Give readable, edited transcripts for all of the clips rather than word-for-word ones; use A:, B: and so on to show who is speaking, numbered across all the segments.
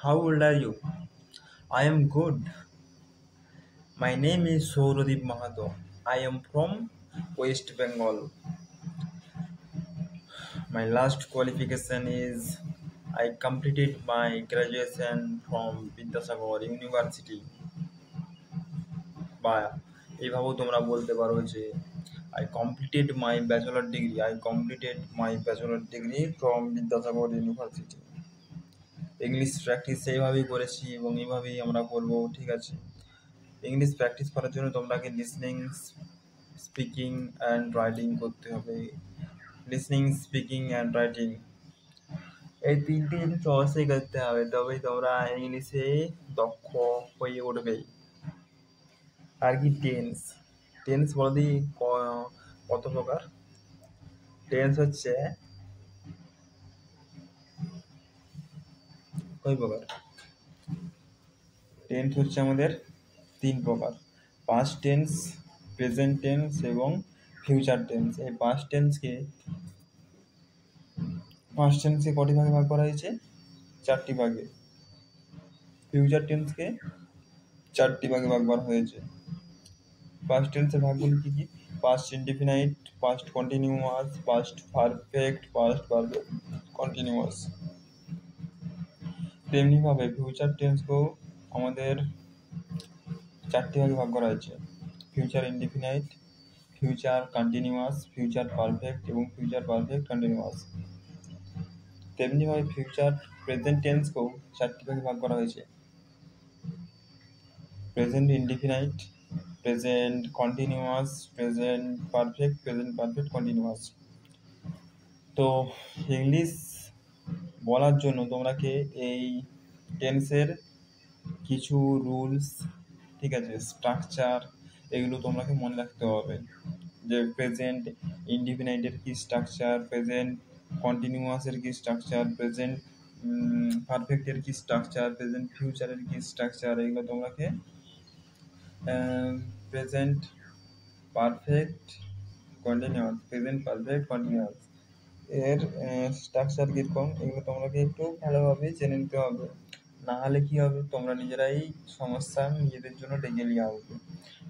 A: How old are you? I am good. My name is Souradip Mahato. I am from West Bengal. My last qualification is I completed my graduation from Vidyasagar University. বা এইভাবেও তোমরা বলতে পারো যে I completed my bachelor degree from Vidyasagar University. English practice সেইভাবেই করেছি এবং এইভাবেই আমরা করবো, ঠিক আছে। ইংলিশ প্র্যাকটিস করার জন্য তোমাকে লিসনিং, স্পিকিং অ্যান্ড রাইটিং করতে হবে। লিসনিং, স্পিকিং অ্যান্ড রাইটিং এই তিনটি জিনিস অবশ্যই করতে হবে, তবেই তোমরা ইংলিশে দক্ষ হয়ে উঠবে। আর কি টেন্স, টেন্স বলতে কত প্রকার? টেন্স হচ্ছে কয় প্রকার? টেন্স হচ্ছে আমাদের 3 প্রকার: পাস্ট টেন্স, প্রেজেন্ট টেন্স এবং ফিউচার টেন্স। এই পাস্ট টেন্সকে কটি ভাগে ভাগ করা হয়েছে? 4টি ভাগে। ফিউচার টেন্সকে 4টি ভাগে ভাগ করা হয়েছে। পাস্ট টেন্সের ভাগগুলি কি কি? Past indefinite, past continuous, past perfect, past perfect continuous. তেমনিভাবে ফিউচার টেন্সকেও আমাদের 4টি ভাগে ভাগ করা হয়েছে: future indefinite, future continuous, future perfect এবং ফিউচার পারফেক্ট কন্টিনিউয়াস। তেমনিভাবে প্রেজেন্ট টেন্সকেও 4টি ভাগে ভাগ করা হয়েছে: present indefinite, present continuous, present perfect, present perfect continuous. তো ইংলিশ বলার জন্য তোমরাকে এই টেন্সের কিছু রুলস, ঠিক আছে, স্ট্রাকচার, এগুলো তোমাকে মনে রাখতে হবে। যে প্রেজেন্ট ইনডিফিনাইটের কি স্ট্রাকচার, প্রেজেন্ট কন্টিনিউয়াসের কি স্ট্রাকচার, প্রেজেন্ট পারফেক্টের কি স্ট্রাকচার, প্রেজেন্ট ফিউচারের কি স্ট্রাকচার, এগুলো তোমাকে present perfect continuous, present perfect continuous এর স্ট্রাকচার কীরকম, এগুলো তোমাকে একটু ভালোভাবে জেনে নিতে হবে। না হলে কি হবে, তোমরা নিজেরাই সমস্যা নিজেদের জন্য ডেকে নিয়ে আসবে।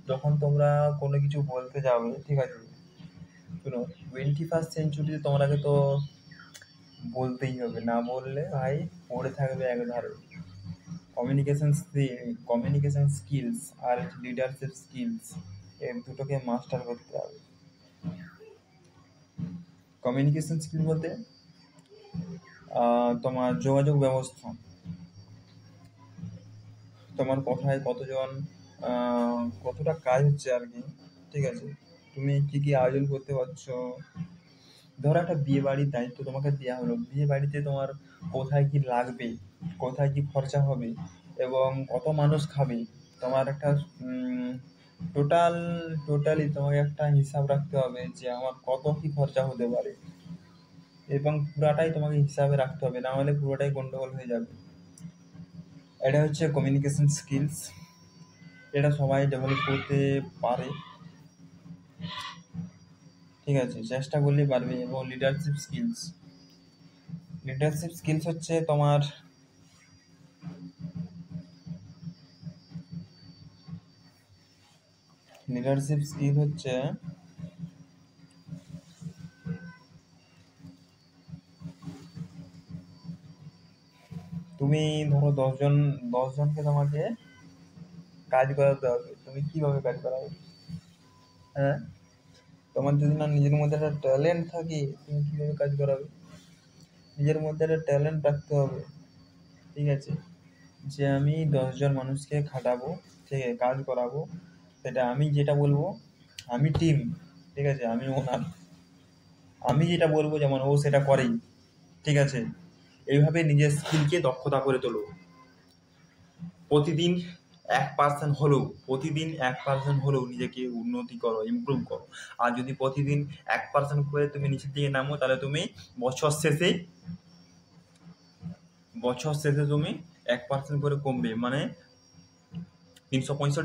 A: যখন তোমরা কোনো কিছু বলতে যাবে, ঠিক আছে, শুনো, 21st সেঞ্চুরিতে তোমাকে তো বলতেই হবে, না বললে ভাই পড়ে থাকবে একধারে। কমিউনিকেশন স্কিলস আর লিডারশিপ স্কিলস এর দুটোকে মাস্টার করতে হবে। কমিউনিকেশন স্কিল বলতে তোমার যোগাযোগ ব্যবস্থা, তোমার কথায় কতজন কতটা কাজ হচ্ছে আর কি, ঠিক আছে, তুমি কি কি আয়োজন করতে পারছো। ধরো একটা বিয়ে বাড়ির দায়িত্ব তোমাকে দেওয়া হলো, বিয়ে বাড়িতে তোমার কোথায় কি লাগবে, কোথায় কি খরচা হবে এবং কত মানুষ খাবে, তোমার একটা টোটালি তোমাকে একটা হিসাব রাখতে হবে যে আমার কত কি খরচা হতে পারে, এবং পুরাটাই তোমাকে হিসাবে রাখতে হবে, না হলে পুরোটাই গন্ডগোল হয়ে যাবে। এটা হচ্ছে কমিউনিকেশন স্কিলস, এটা সবাই ডেভেলপ করতে পারে, ঠিক আছে, চেষ্টা করলেই পারবে। এবং লিডারশিপ স্কিলস হচ্ছে তোমার লিডারশিপ স্কিল হচ্ছে তুমি ধরো 10জনকে তোমাকে কাজ করাতে হবে, তুমি কিভাবে কাজ করাবে? হ্যাঁ, তোমার যদি না নিজের মধ্যে একটা ট্যালেন্ট থাকে, তুমি কিভাবে কাজ করাবে? নিজের মধ্যে একটা ট্যালেন্ট রাখতে হবে, ঠিক আছে, যে আমি 10জন মানুষকে খাটাবো, ঠিক আছে, কাজ করাবো, সেটা আমি যেটা বলবো, আমি টিম, ঠিক আছে, আমি ওনার, আমি যেটা বলবো যেমন ও সেটা করেই, ঠিক আছে। এইভাবে নিজের স্কিলকে দক্ষতা করে তোলো। প্রতিদিন 1% হলেও নিজেকে উন্নতি করো, ইমপ্রুভ করো। আর যদি প্রতিদিন 1% করে তুমি নিচের দিকে নামো, তাহলে তুমি বছর শেষে তুমি 1% করে কমবে, মানে 365